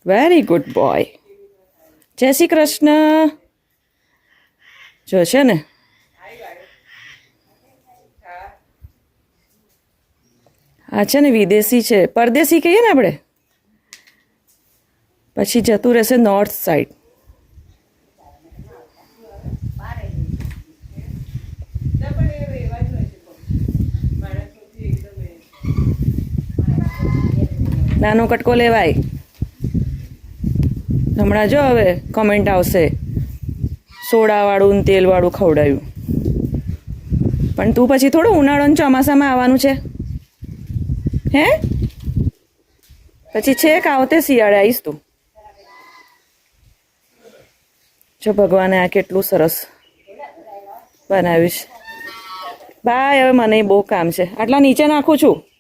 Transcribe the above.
Very good boy. જય શ્રી કૃષ્ણ. જો છે ને આ છે ને વિદેશી છે, પરદેશી કહીએ ને આપણે. પછી જતું રહેશે નોર્થ સાઈડ. નાનો કટકો લેવાય. હમણાં જો હવે કમેન્ટ આવશે સોડાવાળું ને તેલવાળું ખવડાયું. પણ તું પછી થોડું ઉનાળો ને ચોમાસામાં આવવાનું છે હે? પછી છેક આવતે શિયાળે આવીશ તું. જો ભગવાને આ કેટલું સરસ બનાવ્યું છે. બાય, હવે મને બહુ કામ છે. આટલા નીચે નાખું છું.